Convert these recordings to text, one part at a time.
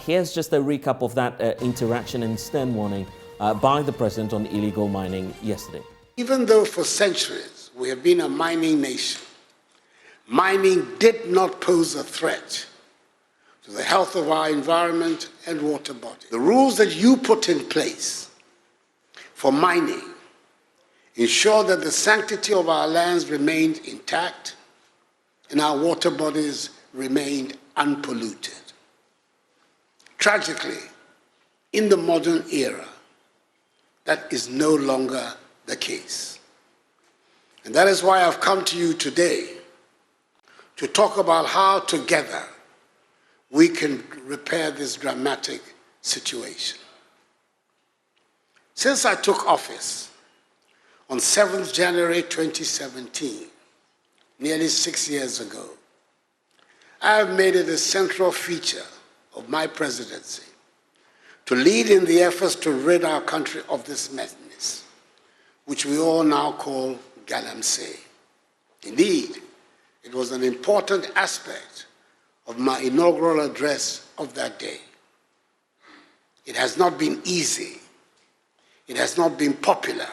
here's just a recap of that interaction and stern warning by the president on illegal mining yesterday. Even though for centuries we have been a mining nation, mining did not pose a threat to the health of our environment and water body. The rules that you put in place for mining ensure that the sanctity of our lands remained intact and our water bodies remained unpolluted. Tragically, in the modern era, that is no longer the case. And that is why I've come to you today to talk about how together we can repair this dramatic situation. Since I took office on 7th January 2017, nearly 6 years ago, I have made it a central feature of my presidency to lead in the efforts to rid our country of this madness, which we all now call galamsey. Indeed, it was an important aspect of my inaugural address of that day. It has not been easy, it has not been popular,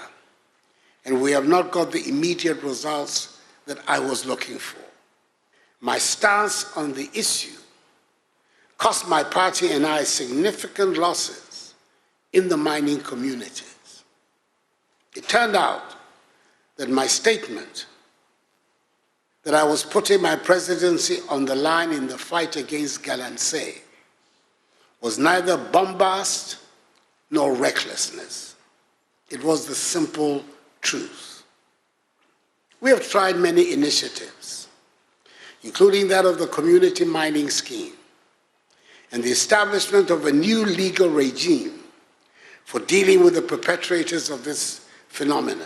and we have not got the immediate results that I was looking for. My stance on the issue cost my party and I significant losses in the mining communities. It turned out that my statement that I was putting my presidency on the line in the fight against galamsey was neither bombast nor recklessness. It was the simple truth. We have tried many initiatives, including that of the community mining scheme and the establishment of a new legal regime for dealing with the perpetrators of this phenomenon,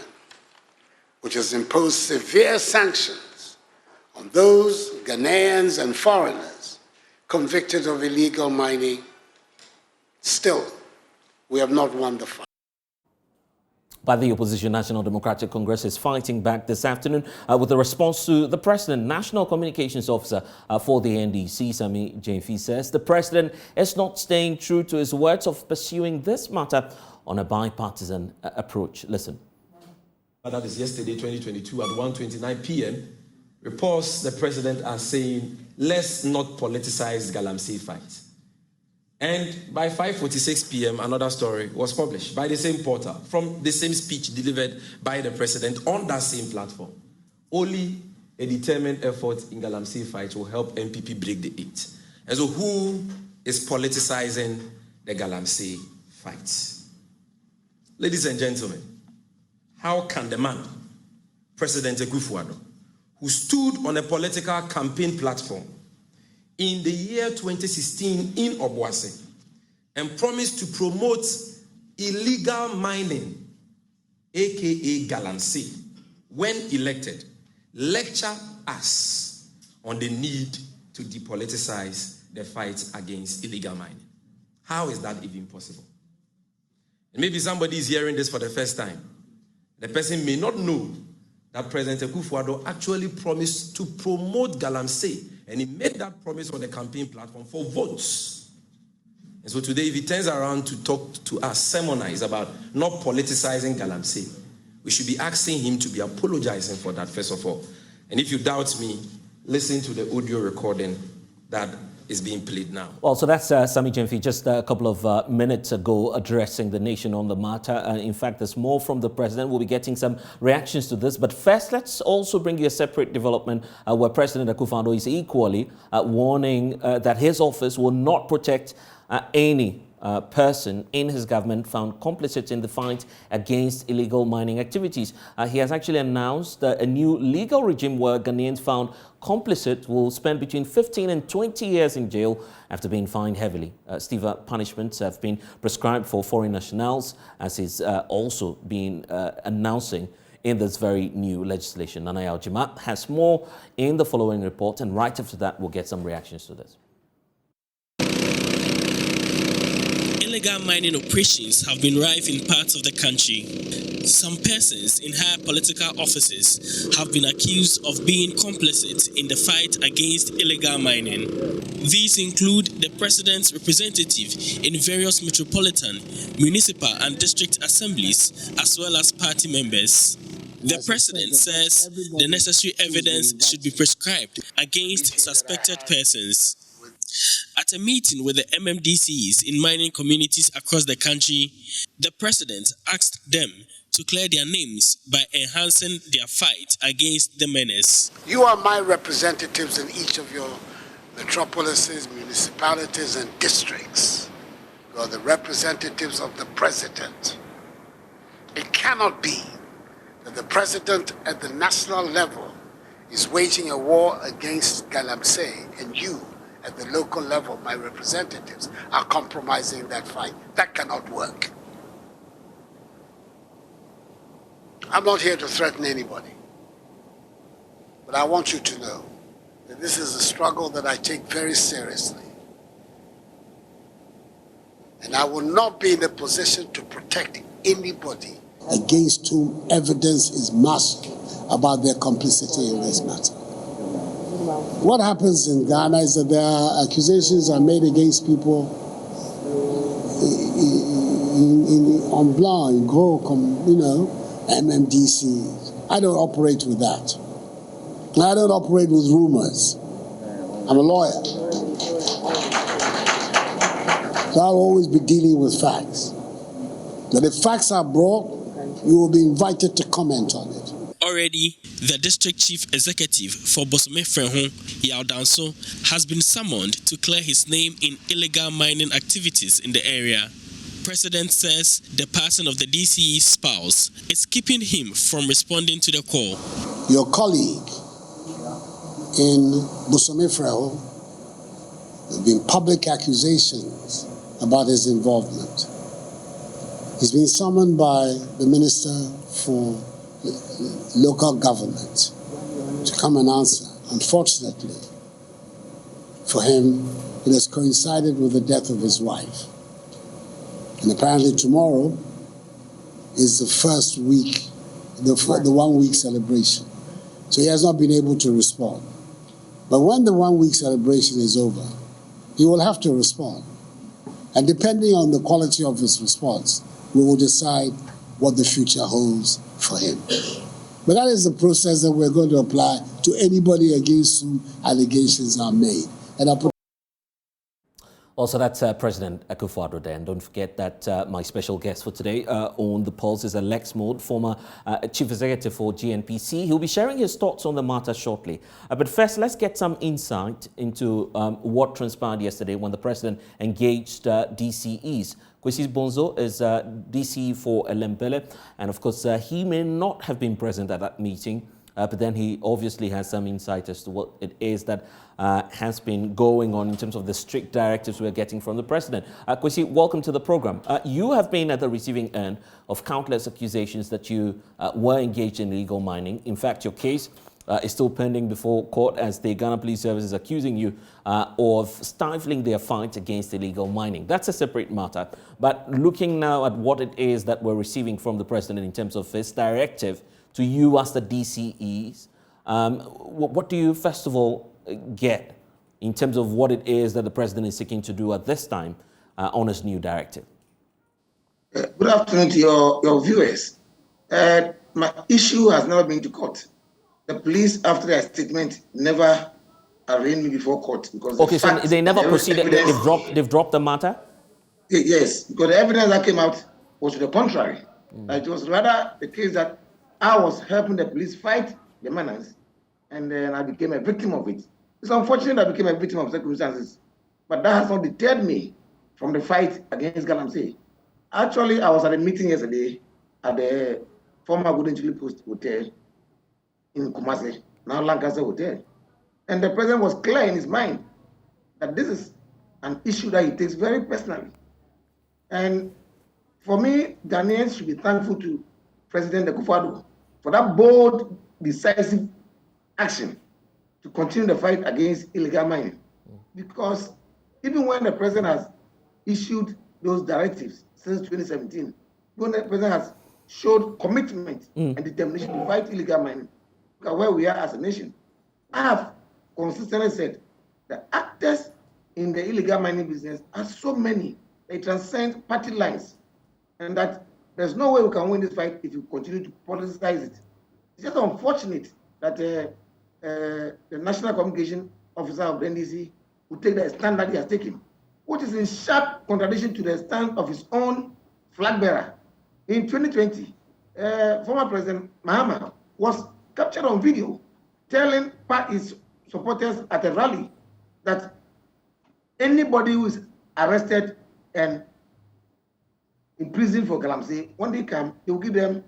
which has imposed severe sanctions on those Ghanaians and foreigners convicted of illegal mining. Still, we have not won the fight. But the opposition National Democratic Congress is fighting back this afternoon with a response to the president. National Communications Officer for the NDC, Sami Jemfi, says the president is not staying true to his words of pursuing this matter on a bipartisan approach. Listen. That is yesterday, 2022, at 1:29 p.m. Reports the president are saying, let's not politicize galamsey fight. And by 5:46 p.m., another story was published by the same portal from the same speech delivered by the president on that same platform. Only a determined effort in galamsey fight will help MPP break the eight. And so who is politicizing the galamsey fight? Ladies and gentlemen, how can the man, President Akufo-Addo, who stood on a political campaign platform in the year 2016 in Obuasi and promised to promote illegal mining, aka galamsey, when elected, lecture us on the need to depoliticize the fight against illegal mining? How is that even possible? And maybe somebody is hearing this for the first time. The person may not know that President Akufo-Addo actually promised to promote galamsey, and he made that promise on the campaign platform for votes. And so today, if he turns around to talk to us, sermonize about not politicizing galamsey, we should be asking him to be apologizing for that, first of all. And if you doubt me, listen to the audio recording that is being played now. Well, so that's Sami Jemfi just a couple of minutes ago addressing the nation on the matter. In fact, there's more from the president. We'll be getting some reactions to this. But first, let's also bring you a separate development where President Akufo-Addo is equally warning that his office will not protect any person in his government found complicit in the fight against illegal mining activities. He has actually announced a new legal regime where Ghanaians found complicit will spend between 15 and 20 years in jail after being fined heavily. Severe punishments have been prescribed for foreign nationals, as is also been announcing in this very new legislation. Nana Yaljima has more in the following report, and right after that, we'll get some reactions to this. Illegal mining operations have been rife in parts of the country. Some persons in high political offices have been accused of being complicit in the fight against illegal mining. These include the president's representative in various metropolitan, municipal and district assemblies, as well as party members. The president says the necessary evidence should be prescribed against suspected persons. At a meeting with the MMDCs in mining communities across the country, the president asked them to clear their names by enhancing their fight against the menace. You are my representatives in each of your metropolises, municipalities, and districts. You are the representatives of the president. It cannot be that the president at the national level is waging a war against Galamsey, and you at the local level, my representatives, are compromising that fight. That cannot work. I'm not here to threaten anybody, but I want you to know that this is a struggle that I take very seriously. And I will not be in a position to protect anybody against whom evidence is masked about their complicity in this matter. What happens in Ghana is that there are accusations are made against people on Blanc, in Gros, MMDC. I don't operate with that. I don't operate with rumors. I'm a lawyer. So I'll always be dealing with facts. But if facts are brought, you will be invited to comment on it. Already, the district chief executive for Bosome Frenhon, Yao Danso, has been summoned to clear his name in illegal mining activities in the area. President says the passing of the DCE's spouse is keeping him from responding to the call. Your colleague in Bosome Frenhon, there have been public accusations about his involvement. He's been summoned by the Minister for Local Government to come and answer. Unfortunately for him, it has coincided with the death of his wife. And apparently tomorrow is the first week, the 1 week celebration. So he has not been able to respond. But when the 1 week celebration is over, he will have to respond. And depending on the quality of his response, we will decide what the future holds for him. But that is the process that we're going to apply to anybody against whom allegations are made. And I'll put Also, that's President Akufo-Addo there. And don't forget that my special guest for today on The Pulse is Alex Mode, former Chief Executive for GNPC. He'll be sharing his thoughts on the matter shortly. But first, let's get some insight into what transpired yesterday when the President engaged DCEs. Kwesi Bonzo is DCE for Elembele, and of course, he may not have been present at that meeting. But then he obviously has some insight as to what it is that has been going on in terms of the strict directives we're getting from the president. Kwesi, welcome to the program. You have been at the receiving end of countless accusations that you were engaged in illegal mining. In fact, your case is still pending before court as the Ghana Police Service is accusing you of stifling their fight against illegal mining. That's a separate matter. But looking now at what it is that we're receiving from the president in terms of his directive to you as the DCEs, what do you first of all get in terms of what it is that the president is seeking to do at this time on his new directive? Good afternoon to your viewers. My issue has never been to court. The police, after their statement, never arraigned me before court because okay, so they never proceeded. They've dropped the matter. Yes, because the evidence that came out was to the contrary. It was rather the case that I was helping the police fight the menace, and then I became a victim of it. It's unfortunate I became a victim of circumstances, but that has not deterred me from the fight against Galamsey. Actually, I was at a meeting yesterday at the former Golden Jubilee Post Hotel in Kumasi, now Lancaster Hotel. And the president was clear in his mind that this is an issue that he takes very personally. And for me, Ghanaians should be thankful to President Akufo-Addo for that bold, decisive action to continue the fight against illegal mining. Because even when the president has issued those directives since 2017, when the president has showed commitment and determination to fight illegal mining. Look at where we are as a nation. I have consistently said that actors in the illegal mining business are so many, they transcend party lines, and that there's no way we can win this fight if you continue to politicize it. It's just unfortunate that the National Communication Officer of the NDC would take the stand that he has taken, which is in sharp contradiction to the stand of his own flag bearer. In 2020, former President Mahama was captured on video telling his supporters at a rally that anybody who is arrested and imprisoned for Galamsey, when they come, they will give them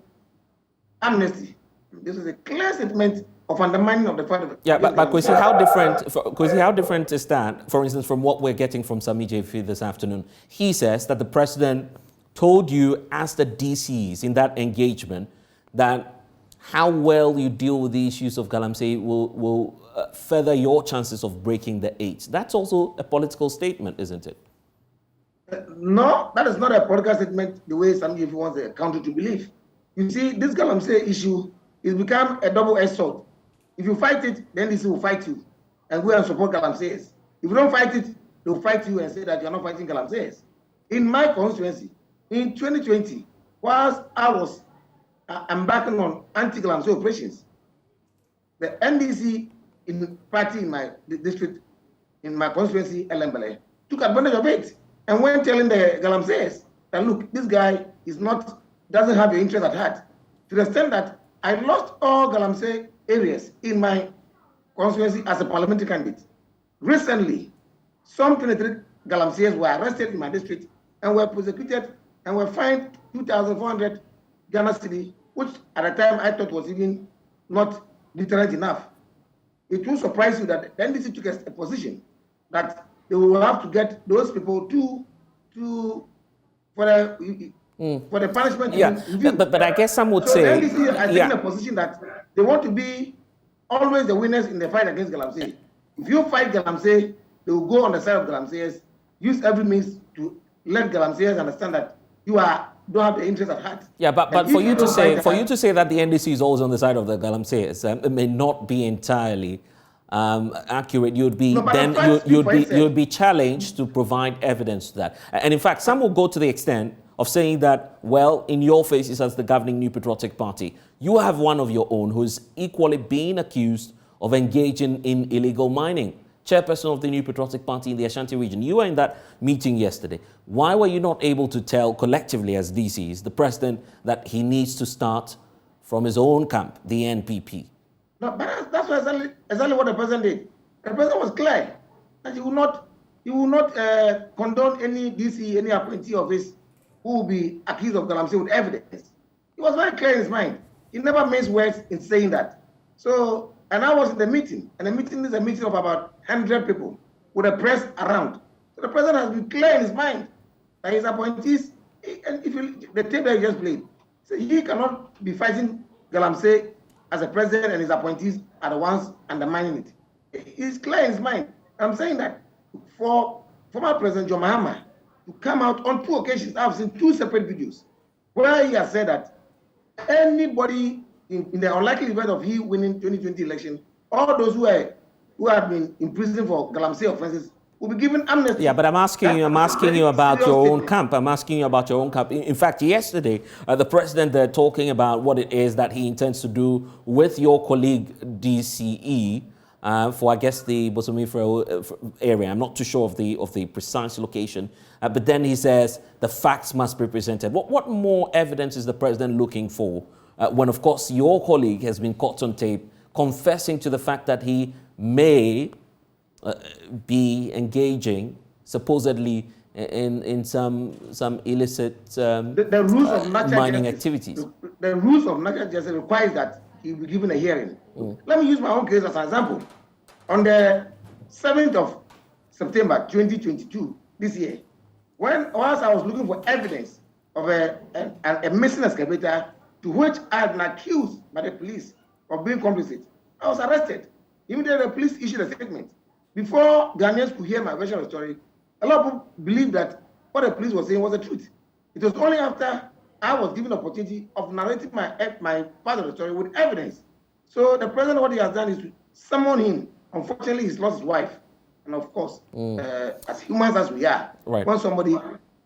amnesty. This is a clear statement of undermining of the fight of... Yeah, but Kwesi, how different is that, for instance, from what we're getting from Sami Jefi this afternoon? He says that the president told you as the DCs in that engagement that how well you deal with the issues of Galamsey will further your chances of breaking the 8. That's also a political statement, isn't it? No, that is not a political statement the way Sami Jefi wants the country to believe. You see, this Galamsey issue has become a double-edged sword. If you fight it, then NDC will fight you and go and support Galamseyers. If you don't fight it, they will fight you and say that you're not fighting Galamseyers. In my constituency, in 2020, whilst I was embarking on anti-Galamsey operations, the NDC party in my district, in my constituency, Elembele, took advantage of it and went telling the Galamseyers that, look, this guy doesn't have your interest at heart. To the extent that I lost all Galamsey areas in my constituency as a parliamentary candidate. Recently, some 23 Galamseyers were arrested in my district and were prosecuted and were fined 2,400 Ghana cedi, which at the time I thought was even not deterrent enough. It will surprise you that the NDC took a position that they will have to get those people for the punishment. Yeah, but I guess some would say... The NDC has taken a position that they want to be always the winners in the fight against Galamsey. If you fight Galamsey, they will go on the side of Galamseyers, use every means to let Galamseyers understand that you don't have the interest at heart. Yeah, but for you to say that the NDC is always on the side of the Galamseyers, it may not be entirely accurate. You'd be challenged to provide evidence to that. And in fact, some will go to the extent of saying that, well, in your faces as the governing New Patriotic Party, you have one of your own who is equally being accused of engaging in illegal mining. Chairperson of the New Patriotic Party in the Ashanti region. You were in that meeting yesterday. Why were you not able to tell collectively as DCs, the president, that he needs to start from his own camp, the NPP? No, but that's exactly what the president did. The president was clear that he will not condone any DC, any appointee of his who will be accused of Galamsey with evidence. He was very clear in his mind. He never minced words in saying that. So, and I was in the meeting, and the meeting is a meeting of about 100 people with the press around. So the president has been clear in his mind that his appointees, and the tape that he just played, so he cannot be fighting Galamsey as a president and his appointees are the ones undermining it. He's clear in his mind. I'm saying that for former President John Mahama to come out on 2 occasions, I've seen 2 separate videos where he has said that anybody in the unlikely event of he winning 2020 election, all those who have been imprisoned for Galamsey offenses will be given amnesty. Yeah, but I'm asking you about your own camp. I'm asking you about your own camp. In fact, yesterday, the president talking about what it is that he intends to do with your colleague DCE for, I guess, the Bosomifra area. I'm not too sure of the precise location. But then he says the facts must be presented. What more evidence is the president looking for when, of course, your colleague has been caught on tape confessing to the fact that he may be engaging supposedly in some illicit the rules of mining justice, activities? The rules of natural justice requires that he be given a hearing. Let me use my own case as an example. On the 7th of September 2022, this year, whilst I was looking for evidence of a missing excavator to which I had been accused by the police of being complicit, I was arrested. Immediately, the police issued a statement. Before Ghanaians could hear my version of the story, a lot of people believed that what the police was saying was the truth. It was only after I was given the opportunity of narrating my part of the story with evidence. So the president, what he has done is to summon him. Unfortunately, he's lost his wife. And of course, as humans as we are, when somebody,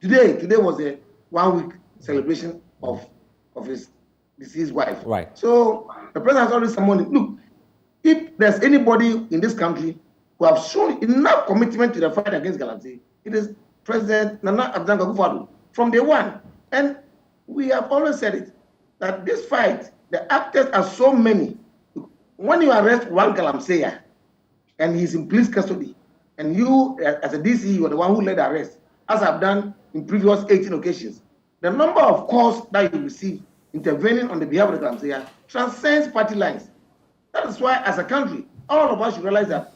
today was a 1 week celebration of his deceased wife. Right. So the president has already summoned him. Look, if there's anybody in this country who have shown enough commitment to the fight against galamsey, it is President Akufo-Addo from day one. And we have always said it, that this fight, the actors are so many. When you arrest one galamseyer and he's in police custody, and you, as a DC, you are the one who led the arrest, as I've done in previous 18 occasions, the number of calls that you receive intervening on the behalf of the galamseyer transcends party lines. That is why, as a country, all of us should realize that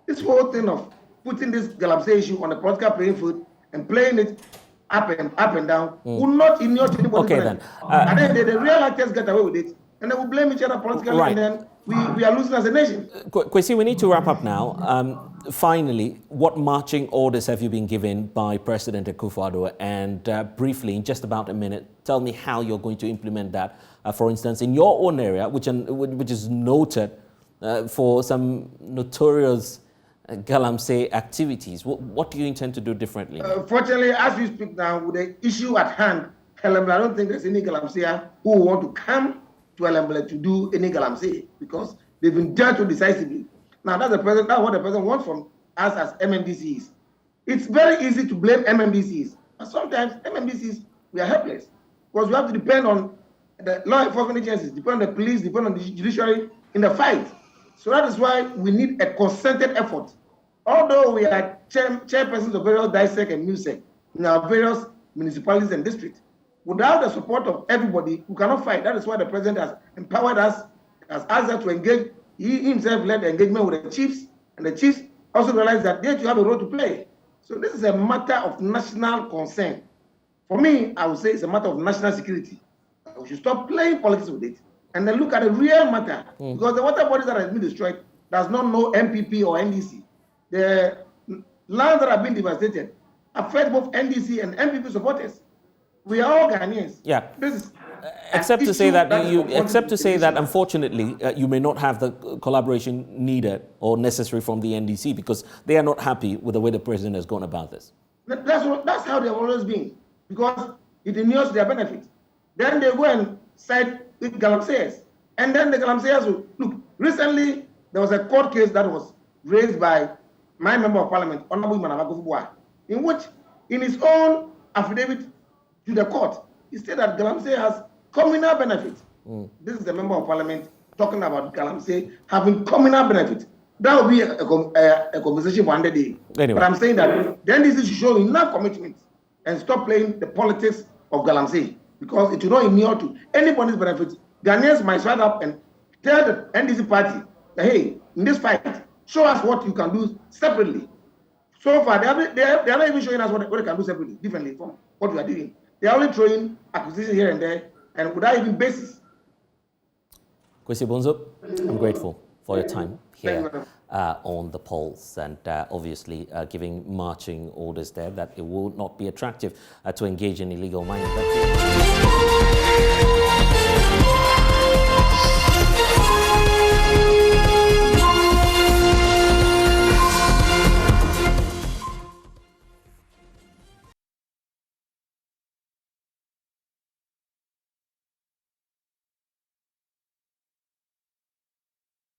this whole thing of putting this galamsey issue on the political playing field and playing it up and down will not inure to anybody. Okay, then. And then the real actors get away with it, and they will blame each other politically, and then we are losing as a nation. Kwesi, we need to wrap up now. Finally, what marching orders have you been given by President Akufo-Addo? And briefly, in just about a minute, tell me how you're going to implement that. For instance, in your own area, which is noted for some notorious galamsey activities, what do you intend to do differently? Fortunately, as we speak now, with the issue at hand, I don't think there's any galamseyer who want to come to Elembele to do any galamsey because they've been dealt with decisively. Now, that's what the president wants from us as MMDCs. It's very easy to blame MMDCs, but sometimes MMDCs, we are helpless because we have to depend on the law enforcement agencies, depend on the police, depend on the judiciary in the fight. So that is why we need a concerted effort. Although we are chairpersons of various DISEC and MUSEC in our various municipalities and districts, without the support of everybody, we cannot fight. That is why the president has empowered us, has asked us to engage. He himself led the engagement with the chiefs, and the chiefs also realized that they too have a role to play. So this is a matter of national concern. For me, I would say it's a matter of national security. We should stop playing politics with it and then look at the real matter. Because the water bodies that have been destroyed does not know MPP or NDC. The lands that have been devastated affect both NDC and MPP supporters. We are all Ghanaians. Yeah. This is except to say that unfortunately you may not have the collaboration needed or necessary from the NDC because they are not happy with the way the president has gone about this. That's how they've always been, because it inures their benefit. Then they go and side with galamseyers, and then the galamseyers will look. Recently, there was a court case that was raised by my member of parliament, Honorable Akufo-Addo, in which, in his own affidavit to the court, he said that galamsey has communal benefit. This is the member of parliament talking about galamsey having communal benefit. That will be a conversation for 100 days. Anyway. But I'm saying that the NDC should show enough commitment and stop playing the politics of galamsey, because it will not inure to anybody's benefit. Ghanaians might stand up and tell the NDC party that, hey, in this fight, show us what you can do separately. So far, they are not even showing us what they can do separately, differently from what we are doing. They are only throwing acquisitions here and there, and without even basis. Kwesi Bonzo, I'm grateful for your time here on The Pulse, and obviously giving marching orders there that it will not be attractive to engage in illegal mining.